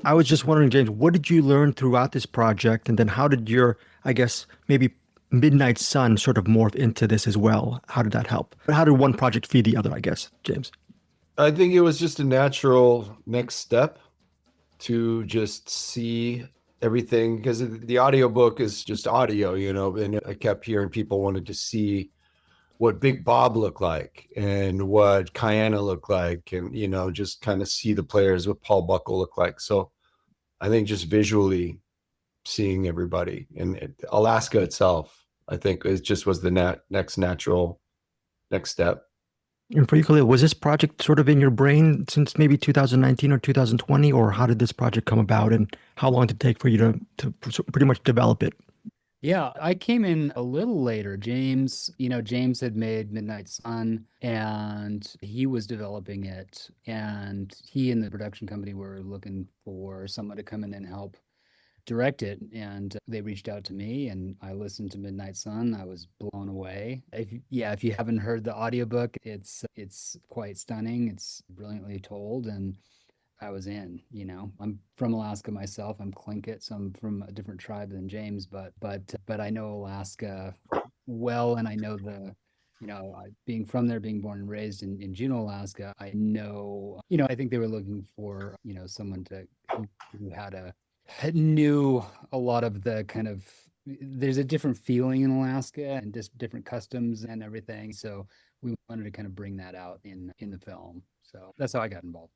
I was just wondering, James, what did you learn throughout this project? And then how did your, I guess, maybe Midnight Sun sort of morph into this as well? How did that help? But how did one project feed the other, I guess, James? I think it was just a natural next step to just see everything because the audiobook is just audio, and I kept hearing people wanted to see what Big Bob looked like and what Kyanna looked like and, just kind of see the players, what Paul Buckle looked like. So I think just visually seeing everybody and Alaska itself, I think it just was the next natural next step. And for you, Kahlil, was this project sort of in your brain since maybe 2019 or 2020, or how did this project come about, and how long did it take for you to pretty much develop it? Yeah, I came in a little later. James had made Midnight Sun and he was developing it. And he and the production company were looking for someone to come in and help direct it. And they reached out to me and I listened to Midnight Sun. I was blown away. If you haven't heard the audiobook, it's quite stunning. It's brilliantly told and I was in, I'm from Alaska myself. I'm Tlingit, so I'm from a different tribe than James, but I know Alaska well, and I know being from there, being born and raised in Juneau, Alaska, I know, I think they were looking for, someone who knew a lot of the kind of, there's a different feeling in Alaska and just different customs and everything. So we wanted to kind of bring that out in the film. So that's how I got involved.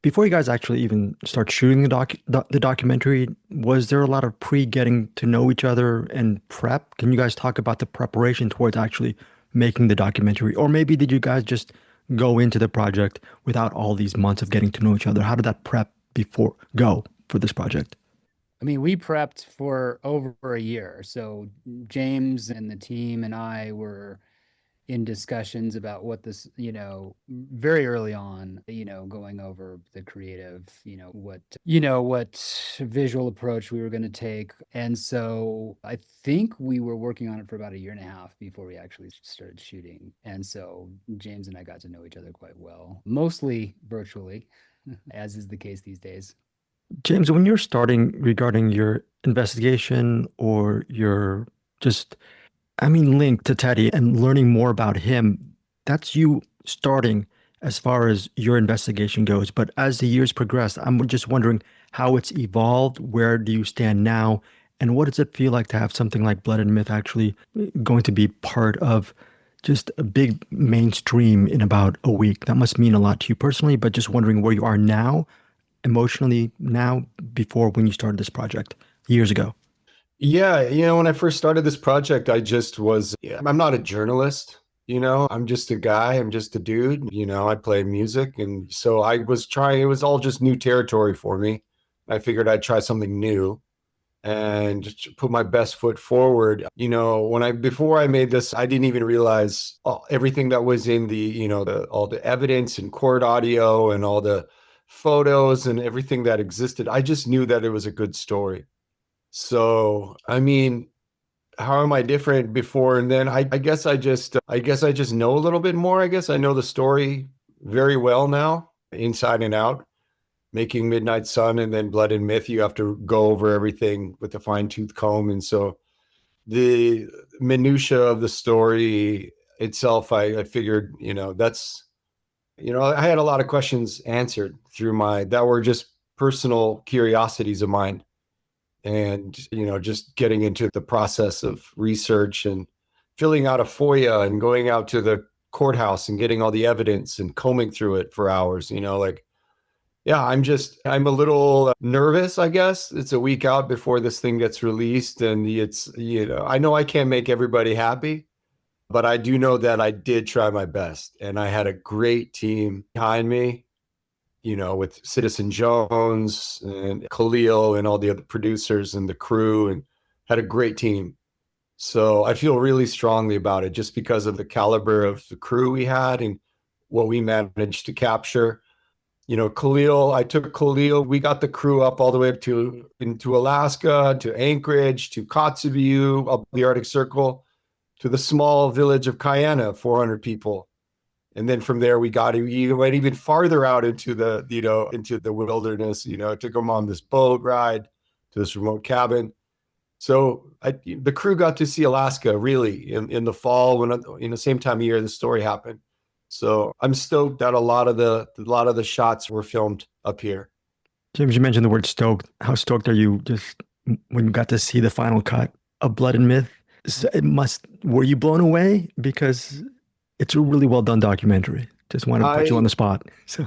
Before you guys actually even start shooting the documentary, was there a lot of pre-getting to know each other and prep? Can you guys talk about the preparation towards actually making the documentary? Or maybe did you guys just go into the project without all these months of getting to know each other? How did that prep before go for this project? I mean, we prepped for over a year. So James and the team and I were in discussions about what this, very early on, going over the creative, what visual approach we were going to take. And so I think we were working on it for about a year and a half before we actually started shooting. And so James and I got to know each other quite well, mostly virtually, as is the case these days. James, when you're starting regarding your investigation or your just link to Teddy and learning more about him, that's you starting as far as your investigation goes. But as the years progress, I'm just wondering how it's evolved. Where do you stand now? And what does it feel like to have something like Blood and Myth actually going to be part of just a big mainstream in about a week? That must mean a lot to you personally, but just wondering where you are now, emotionally now, before when you started this project years ago. Yeah, when I first started this project, I just was, I'm not a journalist, I'm just a guy, I'm just a dude, I play music. And so I was trying, it was all just new territory for me. I figured I'd try something new and just put my best foot forward. Before I made this, I didn't even realize everything that was in all the evidence and court audio and all the photos and everything that existed. I just knew that it was a good story. So, I mean, how am I different before and then? I guess I just know a little bit more. I guess I know the story very well now, inside and out. Making Midnight Sun and then Blood and Myth, you have to go over everything with a fine-tooth comb. And so the minutia of the story itself, I figured, I had a lot of questions answered that were just personal curiosities of mine and just getting into the process of research and filling out a FOIA and going out to the courthouse and getting all the evidence and combing through it for hours. Yeah, I'm a little nervous, I guess. It's a week out before this thing gets released, and I know I can't make everybody happy, but I do know that I did try my best and I had a great team behind me, with Citizen Jones and Kahlil and all the other producers and the crew, and had a great team. So I feel really strongly about it just because of the caliber of the crew we had and what we managed to capture. I took Kahlil, we got the crew up all the way up into Alaska, to Anchorage, to Kotzebue, up the Arctic Circle, to the small village of Kyanna, 400 people. And then from there, we went even farther out into the wilderness, took them on this boat ride to this remote cabin. So the crew got to see Alaska really in the fall when, the same time of year the story happened. So I'm stoked that a lot of the shots were filmed up here. James, you mentioned the word stoked. How stoked are you just when you got to see the final cut of Blood and Myth? Were you blown away? Because it's a really well done documentary. Just want to put you on the spot. So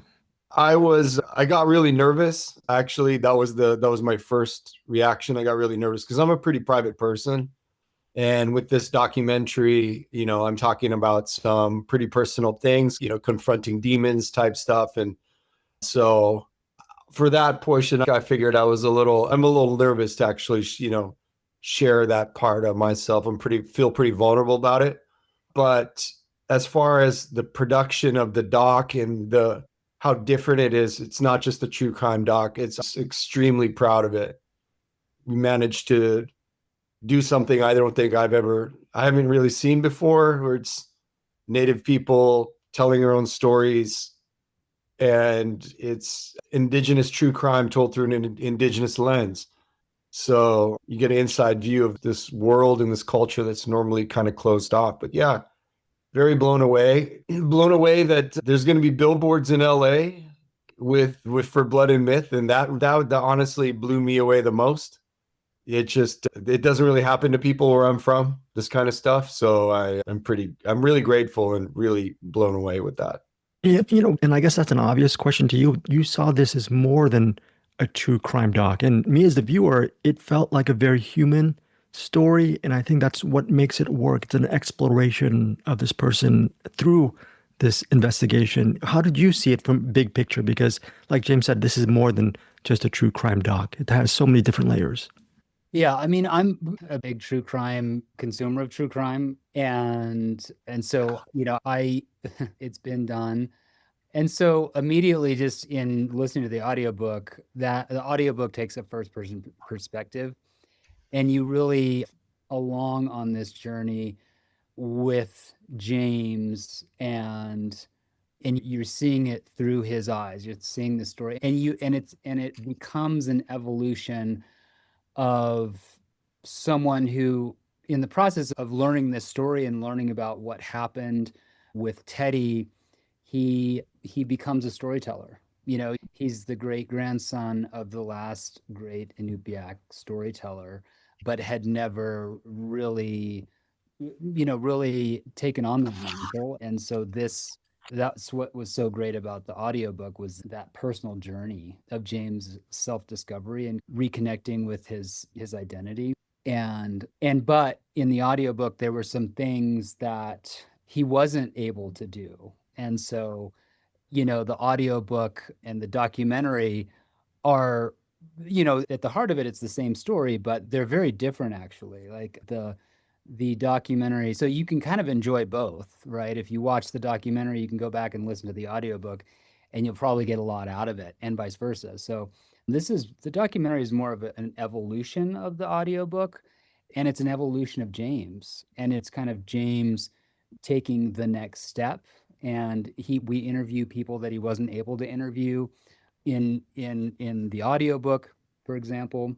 I got really nervous. Actually, that was my first reaction. I got really nervous because I'm a pretty private person. And with this documentary, I'm talking about some pretty personal things, confronting demons type stuff. And so for that portion, I figured I'm a little nervous to actually, share that part of myself. Feel pretty vulnerable about it. But as far as the production of the doc and how different it is, it's not just a true crime doc. It's extremely proud of it. We managed to do something I don't think I haven't really seen before, where it's Native people telling their own stories, and it's indigenous true crime told through an indigenous lens. So you get an inside view of this world and this culture that's normally kind of closed off. But yeah, very blown away that there's going to be billboards in LA with for Blood and Myth, and that honestly blew me away the most. It doesn't really happen to people where I'm from, this kind of stuff. So I'm really grateful and really blown away with that. yeah, and I guess that's an obvious question to you. You saw this as more than a true crime doc, and me as the viewer, it felt like a very human story, and I think that's what makes it work. It's an exploration of this person through this investigation. How did you see it from big picture? Because, like James said, this is more than just a true crime doc. It has so many different layers. Yeah, I mean, I'm a big true crime consumer of true crime, and so I it's been done. And so immediately just in listening to the audiobook, that the audiobook takes a first person perspective, and you really along on this journey with James, and you're seeing it through his eyes. You're seeing the story, and it becomes an evolution of someone who, in the process of learning this story and learning about what happened with Teddy, he becomes a storyteller. He's the great grandson of the last great Inupiaq storyteller, but had never really, really taken on the mantle. And so that's what was so great about the audiobook, was that personal journey of James' self-discovery and reconnecting with his identity. But in the audiobook, there were some things that he wasn't able to do. And so, the audiobook and the documentary are, at the heart of it, it's the same story, but they're very different actually. Like the documentary, so you can kind of enjoy both, right? If you watch the documentary, you can go back and listen to the audiobook and you'll probably get a lot out of it, and vice versa. So the documentary is more of an evolution of the audiobook, and it's an evolution of James, and it's kind of James taking the next step. And we interview people that he wasn't able to interview in the audiobook, for example.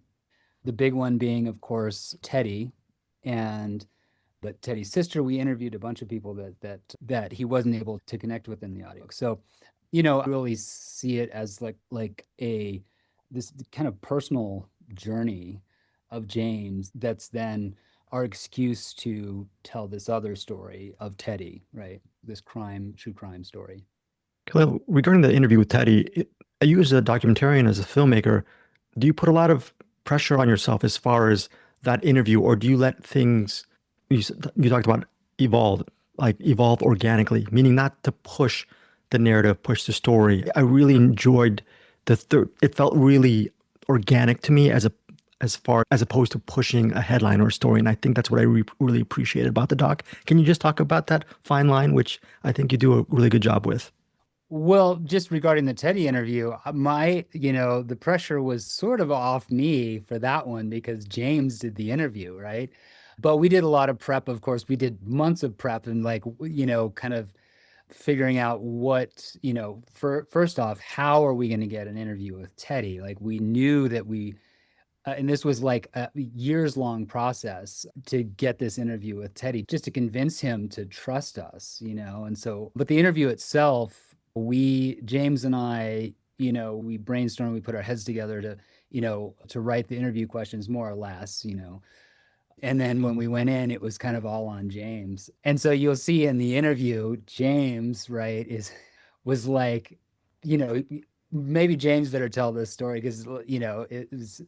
The big one being, of course, Teddy. But Teddy's sister, we interviewed a bunch of people that he wasn't able to connect with in the audio. So, I really see it as like this kind of personal journey of James that's then our excuse to tell this other story of Teddy, right? This true crime story. Kahlil, regarding the interview with Teddy, you as a documentarian, as a filmmaker, do you put a lot of pressure on yourself as far as that interview, or do you let things you talked about evolve organically, meaning not to push the narrative, push the story? I really enjoyed it felt really organic to me as opposed to pushing a headline or a story, and I think that's what I really appreciated about the doc. Can you just talk about that fine line, which I think you do a really good job with? Well, just regarding the Teddy interview, the pressure was sort of off me for that one because James did the interview, right? But we did a lot of prep. Of course, we did months of prep and kind of figuring out what, first off, how are we going to get an interview with Teddy? Like we knew that and this was like a years long process to get this interview with Teddy, just to convince him to trust us, And so, but the interview itself, James and I, we brainstormed, we put our heads together to write the interview questions more or less, And then when we went in, it was kind of all on James. And so you'll see in the interview, James, right, was like, maybe James better tell this story because, it was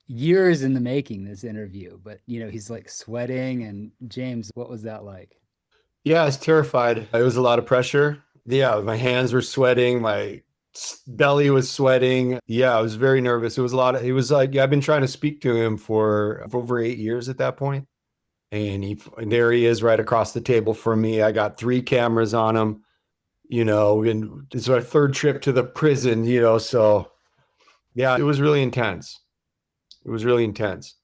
years in the making, this interview, but he's like sweating. And James, what was that like? Yeah, I was terrified. It was a lot of pressure. Yeah, my hands were sweating, my belly was sweating. Yeah, I was very nervous. It was like, yeah, I've been trying to speak to him for over 8 years at that point. And there he is right across the table from me. I got 3 cameras on him, and it's our 3rd trip to the prison, so yeah, it was really intense. It was really intense.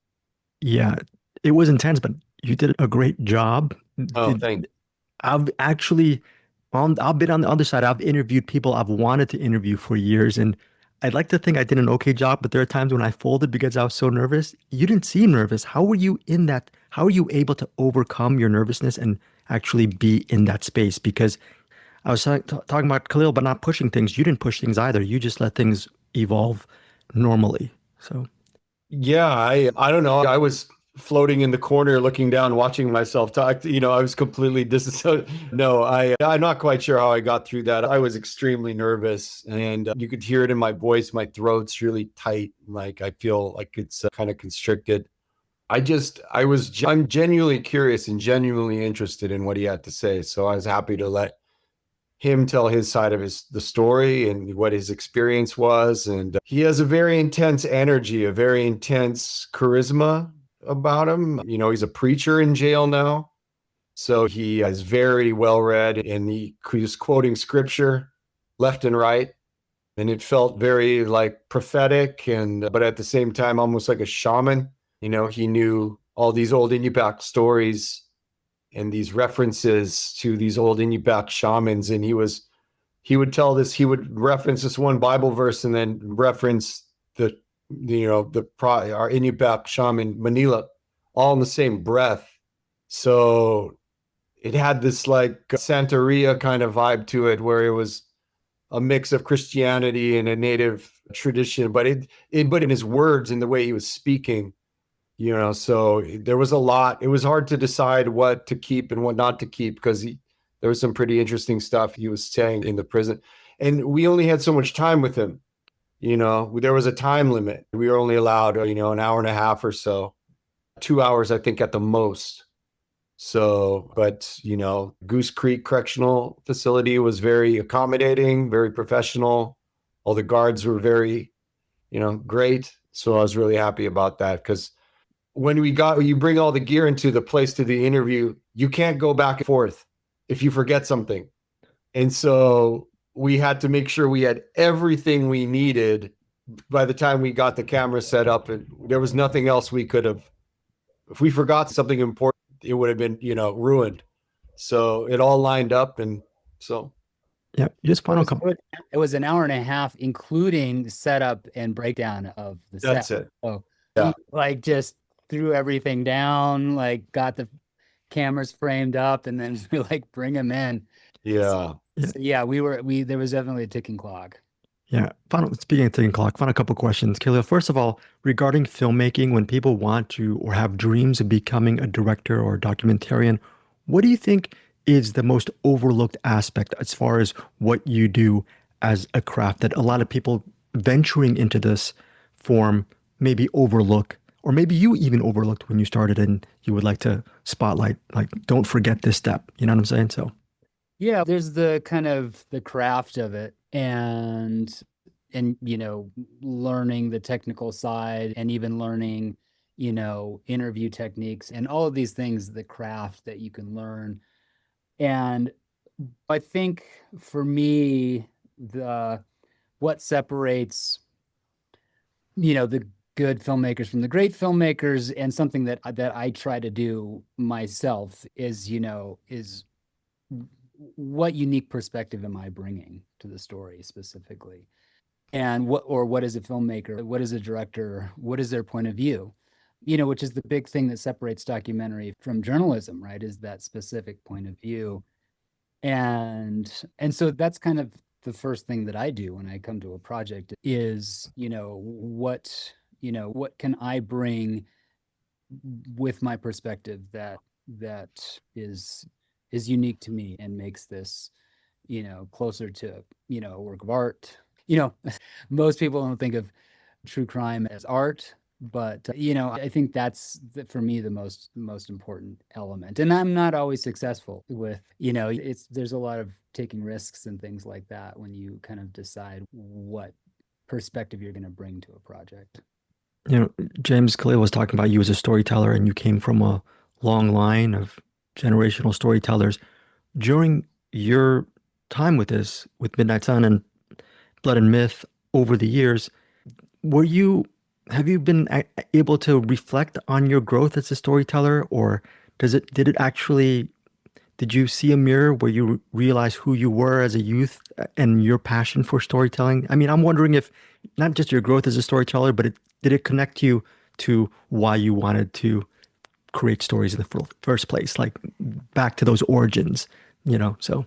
Yeah, it was intense, but you did a great job. Oh, thank I've actually, I've been on the other side. I've interviewed people I've wanted to interview for years, and I'd like to think I did an okay job, but there are times when I folded because I was so nervous. You didn't seem nervous. How were you in that? How were you able to overcome your nervousness and actually be in that space? Because I was talking about Kahlil, but not pushing things. You didn't push things either. You just let things evolve normally. So. Yeah, I don't know. I was floating in the corner looking down, watching myself talk. I was completely no, I'm not quite sure how I got through that. I was extremely nervous, and you could hear it in my voice. My throat's really tight. Like I feel like it's kind of constricted. I'm genuinely curious and genuinely interested in what he had to say. So I was happy to let him tell his side of the story and what his experience was. And he has a very intense energy, a very intense charisma about him. He's a preacher in jail now. So he is very well read, and he was quoting scripture left and right. And it felt very like prophetic, but at the same time, almost like a shaman. He knew all these old Inupiaq stories and these references to these old Inupiaq shamans. And he would reference this one Bible verse and then reference our Inupiaq shaman Manila, all in the same breath. So it had this like Santeria kind of vibe to it, where it was a mix of Christianity and a native tradition, but but in his words and the way he was speaking, so there was a lot. It was hard to decide what to keep and what not to keep, because there was some pretty interesting stuff he was saying in the prison. And we only had so much time with him. There was a time limit. We were only allowed, an hour and a half or so, 2 hours, I think, at the most. So, but, Goose Creek Correctional Facility was very accommodating, very professional. All the guards were very, great. So I was really happy about that, because when you bring all the gear into the place to the interview, you can't go back and forth if you forget something. And so we had to make sure we had everything we needed by the time we got the camera set up, and there was nothing else we could have. If we forgot something important, it would have been, ruined. So it all lined up. And so. Yeah, just final couple. It was an hour and a half, including setup and breakdown of the set. That's it. So Yeah. like just threw everything down, like got the cameras framed up, and then we like bring them in. Yeah. So, yeah, there was definitely a ticking clock. Yeah. Speaking of ticking clock, final couple questions. Kahlil, first of all, regarding filmmaking, when people want to or have dreams of becoming a director or a documentarian, what do you think is the most overlooked aspect as far as what you do as a craft that a lot of people venturing into this form maybe overlook, or maybe you even overlooked when you started and you would like to spotlight, like, don't forget this step. You know what I'm saying? So. Yeah, there's the kind of the craft of it, and learning the technical side, and even learning, interview techniques and all of these things, the craft that you can learn. And I think for me, what separates, the good filmmakers from the great filmmakers, and something that I try to do myself is what unique perspective am I bringing to the story specifically? And what is a filmmaker? What is a director? What is their point of view? Which is the big thing that separates documentary from journalism, right? Is that specific point of view. And so that's kind of the first thing that I do when I come to a project is, what can I bring with my perspective that is unique to me and makes this, closer to, a work of art. Most people don't think of true crime as art, but I think that's for me the most important element. And I'm not always successful with, there's a lot of taking risks and things like that when you kind of decide what perspective you're going to bring to a project. James Kahlil was talking about you as a storyteller, and you came from a long line of generational storytellers. During your time with this, with Midnight Sun and Blood and Myth over the years, have you been able to reflect on your growth as a storyteller, or did you see a mirror where you realize who you were as a youth and your passion for storytelling? I mean, I'm wondering if not just your growth as a storyteller, but did it connect you to why you wanted to create stories in the first place, like back to those origins, so.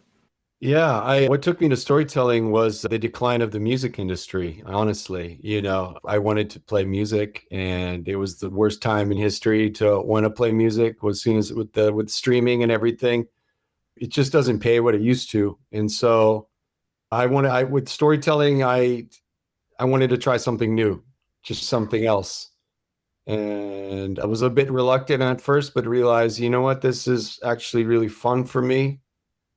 Yeah, what took me to storytelling was the decline of the music industry, honestly. I wanted to play music, and it was the worst time in history to want to play music. Was soon as with streaming and everything, it just doesn't pay what it used to. And so with storytelling, I wanted to try something new, just something else. And I was a bit reluctant at first, but realized, you know what, this is actually really fun for me.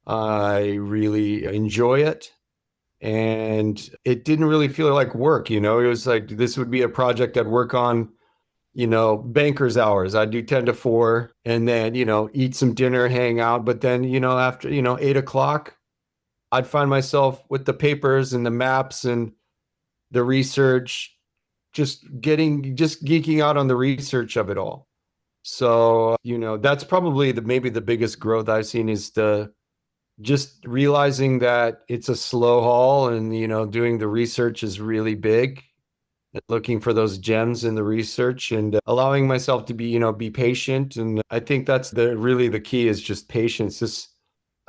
I really enjoy it. And it didn't really feel like work, it was like this would be a project I'd work on, banker's hours. I'd do 10 to 4 and then, eat some dinner, hang out. But then, after, 8 o'clock, I'd find myself with the papers and the maps and the research, just geeking out on the research of it all. So, that's probably maybe the biggest growth I've seen is just realizing that it's a slow haul, and doing the research is really big, looking for those gems in the research, and allowing myself to be patient. And I think that's really the key is just patience.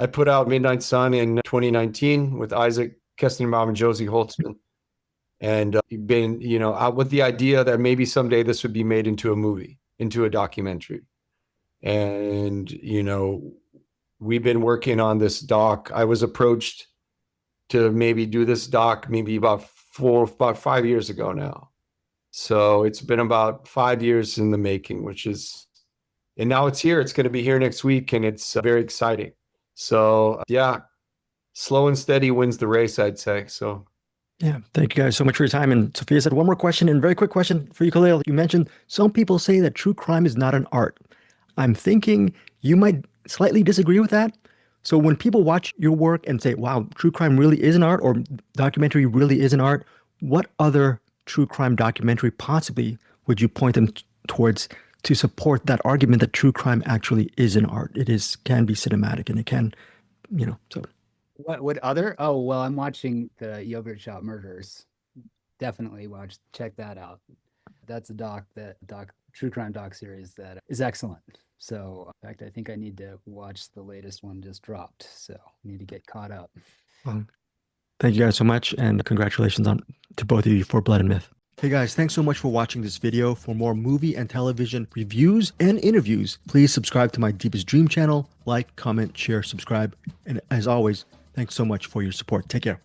I put out Midnight Sun in 2019 with Isaac Kestenbaum and Josie Holtzman, and been out with the idea that maybe someday this would be made into a movie, into a documentary. And we've been working on this doc. I was approached to maybe do this doc maybe about 5 years ago now. So it's been about 5 years in the making, and now it's here. It's going to be here next week, and it's very exciting. So yeah, slow and steady wins the race, I'd say. So yeah, thank you guys so much for your time. And Sophia said one more question, and very quick question for you, Kahlil. You mentioned some people say that true crime is not an art. I'm thinking you might slightly disagree with that. So when people watch your work and say, wow, true crime really is an art, or documentary really is an art, what other true crime documentary possibly would you point them towards to support that argument that true crime actually is an art? Can be cinematic, and it can, so. What other? Oh, well, I'm watching the Yogurt Shop Murders. Definitely check that out. That's a true crime doc series that is excellent. So, in fact, I think I need to watch the latest one just dropped. So, I need to get caught up. Well, thank you guys so much, and congratulations to both of you for Blood and Myth. Hey guys, thanks so much for watching this video. For more movie and television reviews and interviews, please subscribe to my Deepest Dream channel. Like, comment, share, subscribe. And as always, thanks so much for your support. Take care.